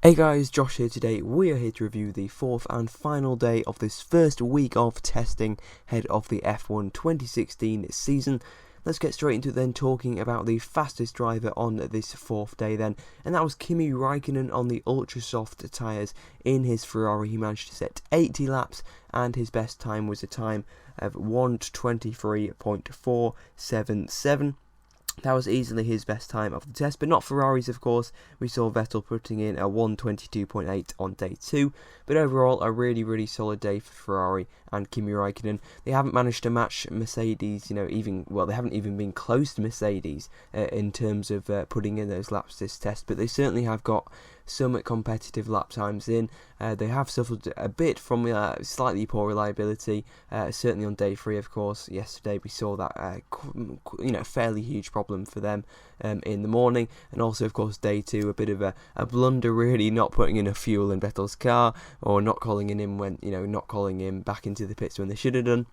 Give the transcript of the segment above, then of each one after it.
Hey guys, Josh here today. We are here to review the fourth and final day of this first week of testing ahead of the F1 2016 season. Let's get straight into then talking about the fastest driver on this fourth day then, and that was Kimi Räikkönen on the ultra soft tyres in his Ferrari. He managed to set 80 laps and his best time was a time of 1:23.477. That was easily his best time of the test, but not Ferrari's, of course. We saw Vettel putting in a 1:22.8 on day 2, but overall a really solid day for Ferrari and Kimi Räikkönen. They haven't managed to match Mercedes, they haven't even been close to Mercedes in terms of putting in those laps this test, but they certainly have got some competitive lap times in. They have suffered a bit from slightly poor reliability, certainly on day 3, of course. Yesterday we saw that fairly huge problem for them in the morning, and also of course day 2 a bit of a blunder, really, not putting enough fuel in Vettel's car, or not calling him back into the pits when they should have done.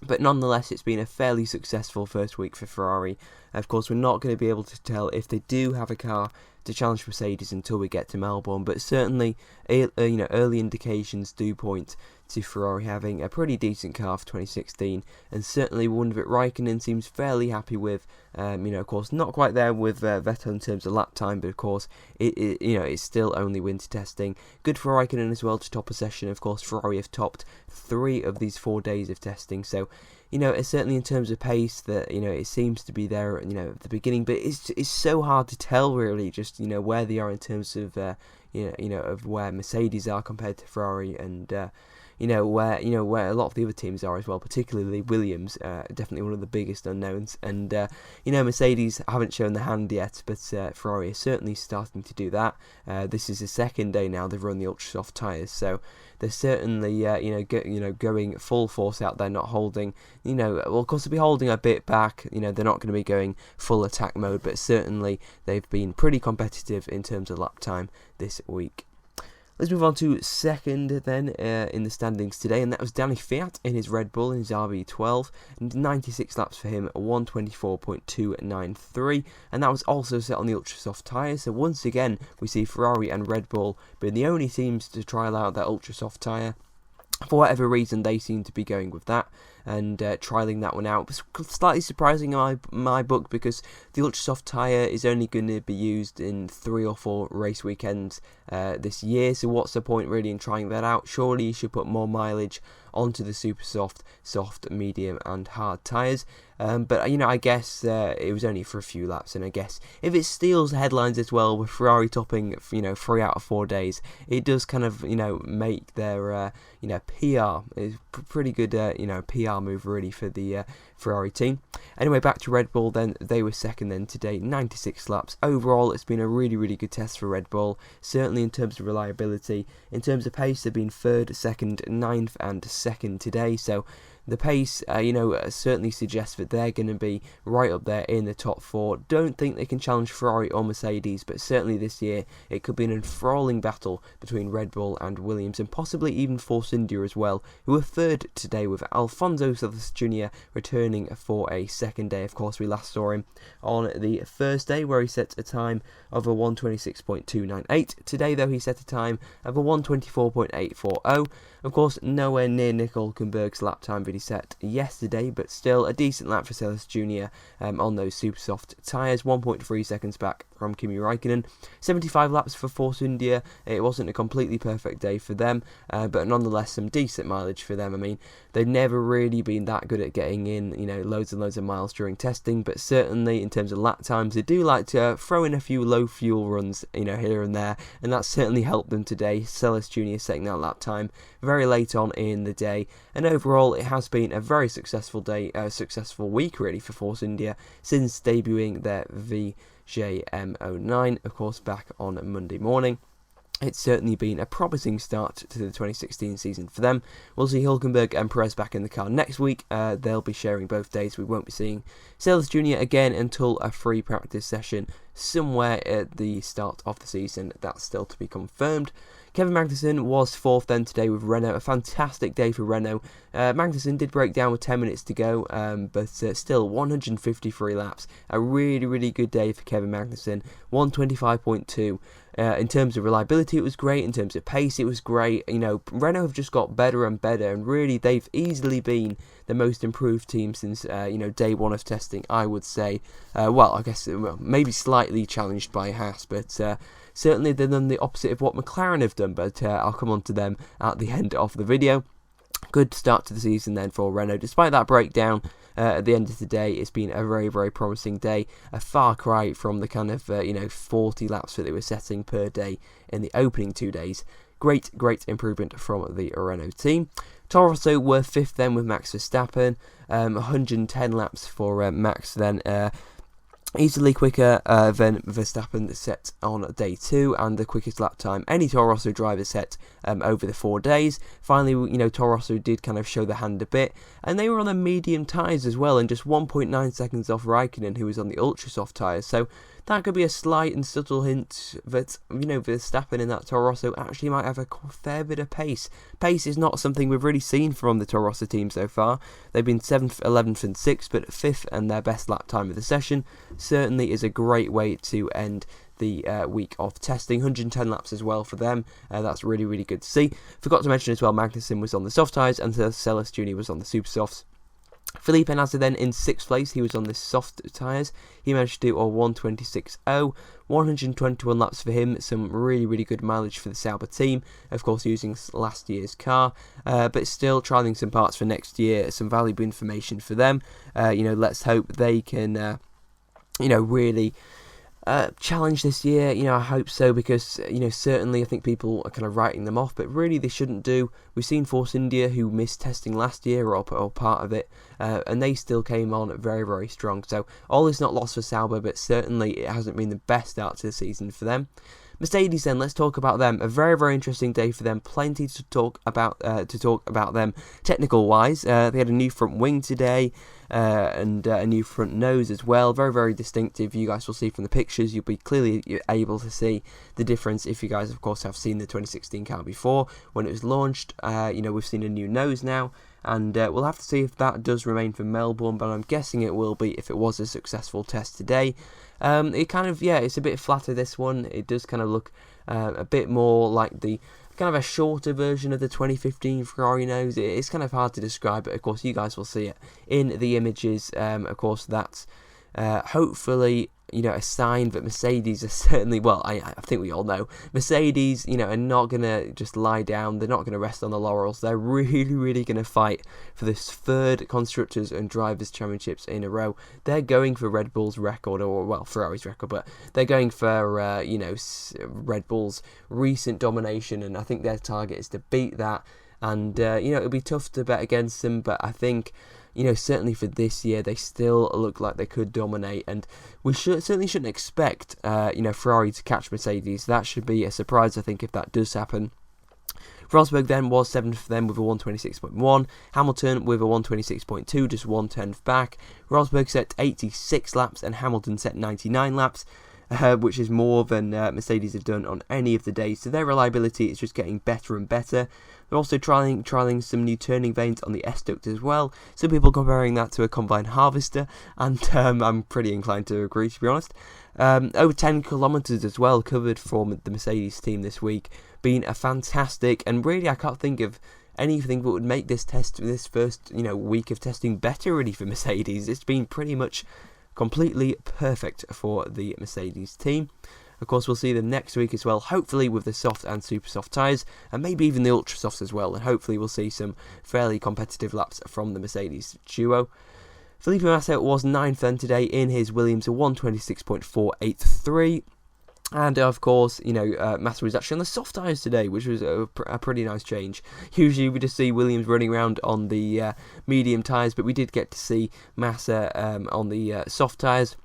But nonetheless, it's been a fairly successful first week for Ferrari. Of course, we're not going to be able to tell if they do have a car to challenge Mercedes until we get to Melbourne, but certainly early indications do point to Ferrari having a pretty decent car for 2016, and certainly one that Raikkonen seems fairly happy with. Of course, not quite there with Vettel in terms of lap time, but of course, it's still only winter testing. Good for Raikkonen as well to top a session. Of course, Ferrari have topped 3 of these 4 days of testing, so it's certainly in terms of pace that it seems to be there at the beginning, but it's so hard to tell really just where they are in terms of of where Mercedes are compared to Ferrari, and where a lot of the other teams are as well, particularly Williams, definitely one of the biggest unknowns. And Mercedes haven't shown the hand yet, but Ferrari is certainly starting to do that. This is the second day now they've run the ultra soft tyres, so they're certainly going full force out there, not holding. Of course they'll be holding a bit back. They're not going to be going full attack mode, but certainly they've been pretty competitive in terms of lap time this week. Let's move on to second then in the standings today, and that was Danny Fiat in his Red Bull in his RB12, and 96 laps for him, 1:24.293, and that was also set on the ultra soft tyres. So once again we see Ferrari and Red Bull being the only teams to trial out that ultra soft tyre. For whatever reason, they seem to be going with that and trialling that one out. It's slightly surprising in my book, because the ultra soft tyre is only going to be used in 3 or 4 race weekends this year. So what's the point really in trying that out? Surely you should put more mileage onto the super soft, medium and hard tyres. But I guess it was only for a few laps, and I guess if it steals headlines as well with Ferrari topping 3 out of 4 days, it does kind of make their PR is pretty good PR move really for the Ferrari team. Anyway, back to Red Bull then. They were second then today, 96 laps. Overall, it's been a really good test for Red Bull, certainly in terms of reliability. In terms of pace, they've been 3rd, 2nd, 9th and 2nd today, so the pace, certainly suggests that they're going to be right up there in the top 4. Don't think they can challenge Ferrari or Mercedes, but certainly this year it could be an enthralling battle between Red Bull and Williams, and possibly even Force India as well, who were 3rd today, with Alfonso Silvestre Jr. returning for a second day. Of course, we last saw him on the first day, where he set a time of a 1:26.298. Today, though, he set a time of a 1:24.840. Of course, nowhere near Nico Hülkenberg's lap time that he set yesterday, but still a decent lap for Silvestre Jr. On those super soft tyres, 1.3 seconds back from Kimi Räikkönen. 75 laps for Force India. It wasn't a completely perfect day for them, but nonetheless some decent mileage for them. I mean, they've never really been that good at getting in loads and loads of miles during testing, but certainly in terms of lap times, they do like to throw in a few low fuel runs here and there, and that certainly helped them today. Silvestre Jr. setting that lap time very late on in the day, and overall it has been a very successful day, successful week really for Force India since debuting their VJM09, of course, back on Monday morning. It's certainly been a promising start to the 2016 season for them. We'll see Hülkenberg and Perez back in the car next week. They'll be sharing both days. We won't be seeing Silvestre Jr. again until a free practice session somewhere at the start of the season. That's still to be confirmed. Kevin Magnussen was 4th then today with Renault. A fantastic day for Renault. Magnussen did break down with 10 minutes to go, but still 153 laps. A really, really good day for Kevin Magnussen. 125.2. In terms of reliability, it was great. In terms of pace, it was great. You know, Renault have just got better and better, and really they've easily been the most improved team since day one of testing, I would say. I guess maybe slightly challenged by Haas, but certainly they've done the opposite of what McLaren have done, but I'll come on to them at the end of the video. Good start to the season then for Renault. Despite that breakdown at the end of the day, it's been a very, very promising day. A far cry from the kind of 40 laps that they were setting per day in the opening 2 days. Great improvement from the Renault team. Toro Rosso were 5th then with Max Verstappen. 110 laps for Max then. Easily quicker than Verstappen set on day 2, and the quickest lap time any Toro Rosso driver set over the 4 days. Finally, Toro Rosso did kind of show the hand a bit, and they were on the medium tyres as well, and just 1.9 seconds off Raikkonen, who was on the ultra soft tyres. So that could be a slight and subtle hint that, Verstappen in that Toro Rosso actually might have a fair bit of pace. Pace is not something we've really seen from the Toro Rosso team so far. They've been 7th, 11th and 6th, but 5th and their best lap time of the session. Certainly is a great way to end the week of testing. 110 laps as well for them. That's really, really good to see. Forgot to mention as well, Magnussen was on the soft tyres and Celis Jr. was on the super softs. Felipe Nasser then in 6th place, he was on the soft tyres. He managed to do a 126.0, 121 laps for him, some really, really good mileage for the Sauber team, of course using last year's car, but still trialling some parts for next year, some valuable information for them. Let's hope they can, really challenge this year. I hope so, because certainly I think people are kind of writing them off, but really they shouldn't do. We've seen Force India, who missed testing last year or part of it, and they still came on very, very strong. So all is not lost for Sauber, but certainly it hasn't been the best start to the season for them. Mercedes then, let's talk about them. A very, very interesting day for them. Plenty to talk about them technical wise. They had a new front wing today, and a new front nose as well. Very, very distinctive. You guys will see from the pictures. You'll be clearly able to see the difference if you guys, of course, have seen the 2016 car before when it was launched. We've seen a new nose now, and we'll have to see if that does remain for Melbourne, but I'm guessing it will be if it was a successful test today. It's a bit flatter, this one. It does kind of look a bit more like the kind of a shorter version of the 2015 Ferrari nose. It's kind of hard to describe, but of course you guys will see it in the images. Of course that's hopefully a sign that Mercedes are certainly, I think we all know, Mercedes, are not going to just lie down. They're not going to rest on the laurels. They're really, really going to fight for this 3rd Constructors and Drivers' Championships in a row. They're going for Red Bull's record, or, Ferrari's record, but they're going for, Red Bull's recent domination, and I think their target is to beat that. And, it'll be tough to bet against them, but I think, certainly for this year, they still look like they could dominate, and we certainly shouldn't expect, Ferrari to catch Mercedes. That should be a surprise, I think, if that does happen. Rosberg then was 7th for them with a 126.1, Hamilton with a 126.2, just 1/10 back. Rosberg set 86 laps and Hamilton set 99 laps. Which is more than Mercedes have done on any of the days. So their reliability is just getting better and better. They're also trialing some new turning vanes on the S-duct as well. Some people comparing that to a combine harvester, and I'm pretty inclined to agree, to be honest. Over 10 kilometres as well covered from the Mercedes team this week. Been a fantastic, and really I can't think of anything that would make this first week of testing better really for Mercedes. It's been pretty much completely perfect for the Mercedes team. Of course, we'll see them next week as well, hopefully with the soft and super soft tyres, and maybe even the ultra softs as well, and hopefully we'll see some fairly competitive laps from the Mercedes duo. Felipe Massa was 9th then today in his Williams, a 126.483. And of course, Massa was actually on the soft tyres today, which was a pretty nice change. Usually we just see Williams running around on the medium tyres, but we did get to see Massa on the soft tyres.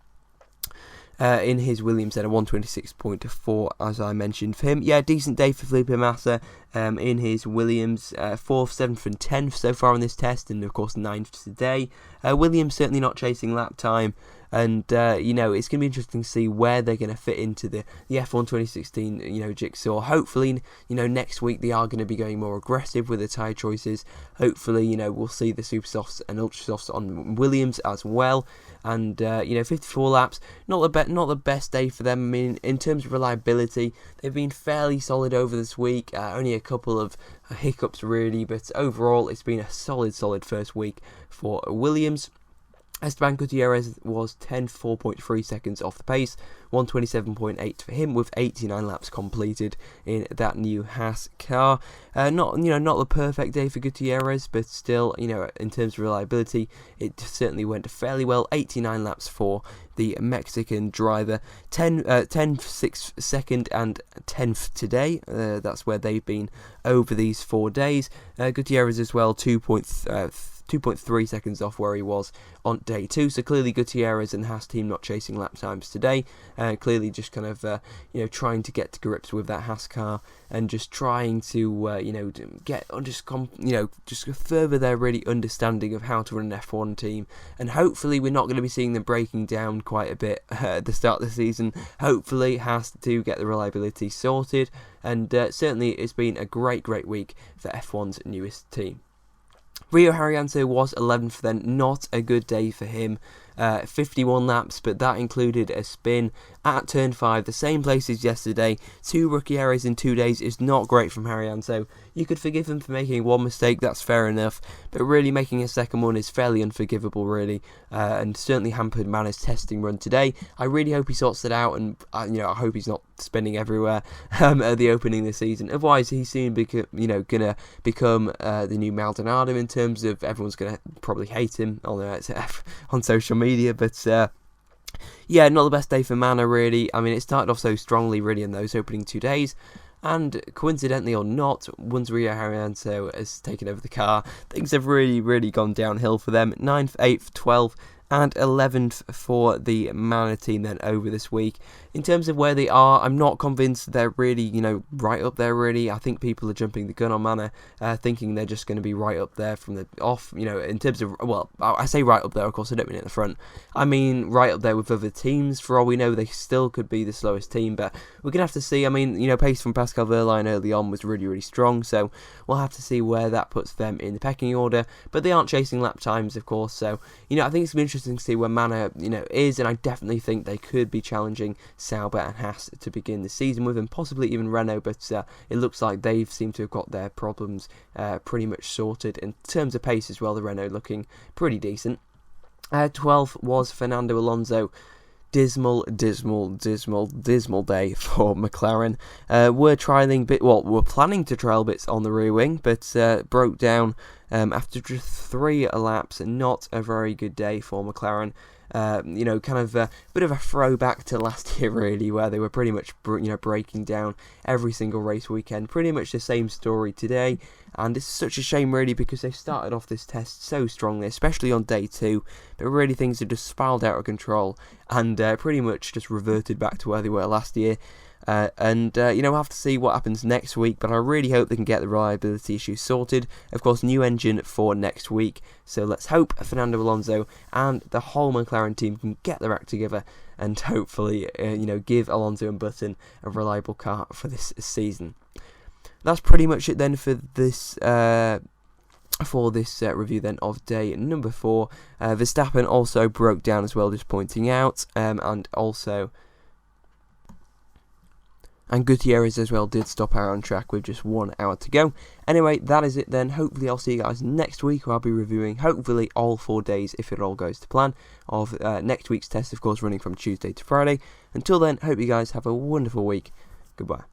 In his Williams at a 126.4, as I mentioned for him. Yeah, decent day for Felipe Massa in his Williams, 4th, 7th and 10th so far in this test, and of course 9th today. Williams certainly not chasing lap time. and it's going to be interesting to see where they're going to fit into the F1 2016 jigsaw. Hopefully next week they are going to be going more aggressive with the tyre choices. Hopefully we'll see the super softs and ultra softs on Williams as well. And 54 laps, not the best day for them. I mean, in terms of reliability, they've been fairly solid over this week. Only a couple of hiccups really, but overall it's been a solid first week for Williams. Esteban Gutierrez was 4.3 seconds off the pace, 127.8 for him, with 89 laps completed in that new Haas car. Not the perfect day for Gutierrez, but still, in terms of reliability, it certainly went fairly well. 89 laps for the Mexican driver, 6th, 2nd, and 10th today. That's where they've been over these 4 days. Gutierrez as well, 2.3 seconds off where he was on day 2. So clearly Gutierrez and Haas team not chasing lap times today. Clearly just kind of trying to get to grips with that Haas car and just trying to just further their really understanding of how to run an F1 team. And hopefully we're not going to be seeing them breaking down quite a bit at the start of the season. Hopefully Haas do get the reliability sorted, and certainly it's been a great week for F1's newest team. Rio Haryanto was 11th then, not a good day for him. 51 laps, but that included a spin at turn 5, the same place as yesterday. 2 rookie errors in 2 days is not great from Haryanto. You could forgive him for making one mistake, that's fair enough, but really making a second one is fairly unforgivable really, and certainly hampered Mana's testing run today. I really hope he sorts it out, and I hope he's not spinning everywhere at the opening of the season. Otherwise he's soon gonna become the new Maldonado in terms of everyone's gonna probably hate him on social media, but yeah, not the best day for Mana really. I mean, it started off so strongly really in those opening 2 days, and coincidentally or not, once Rio Haryanto has taken over the car, things have really gone downhill for them. 9th, 8th, 12th and 11th for the Mana team then over this week. In terms of where they are, I'm not convinced they're really, right up there really. I think people are jumping the gun on Mana, thinking they're just going to be right up there from the off, in terms of, well, I say right up there, of course, I don't mean at the front. I mean right up there with other teams. For all we know, they still could be the slowest team, but we're going to have to see. I mean, pace from Pascal Wehrlein early on was really strong, so we'll have to see where that puts them in the pecking order, but they aren't chasing lap times, of course, so, I think it's going to be interesting to see where Mana, is, and I definitely think they could be challenging Sauber and Haas to begin the season with, and possibly even Renault, but it looks like they've seemed to have got their problems pretty much sorted. In terms of pace as well, the Renault looking pretty decent. 12th was Fernando Alonso. Dismal day for McLaren. We're planning to trial bits on the rear wing, but broke down after just 3 laps. Not a very good day for McLaren. Kind of a bit of a throwback to last year really, where they were pretty much breaking down every single race weekend. Pretty much the same story today, and it's such a shame really, because they started off this test so strongly, especially on day 2, but really things have just spiraled out of control and pretty much just reverted back to where they were last year. We'll have to see what happens next week, but I really hope they can get the reliability issues sorted. Of course, new engine for next week, so let's hope Fernando Alonso and the whole McLaren team can get their act together and hopefully, give Alonso and Button a reliable car for this season. That's pretty much it then for this review then of day number 4. Verstappen also broke down as well, just pointing out, and Gutierrez as well did stop out on track with just 1 hour to go. Anyway, that is it then. Hopefully I'll see you guys next week, where I'll be reviewing hopefully all 4 days, if it all goes to plan, of next week's test, of course, running from Tuesday to Friday. Until then, hope you guys have a wonderful week. Goodbye.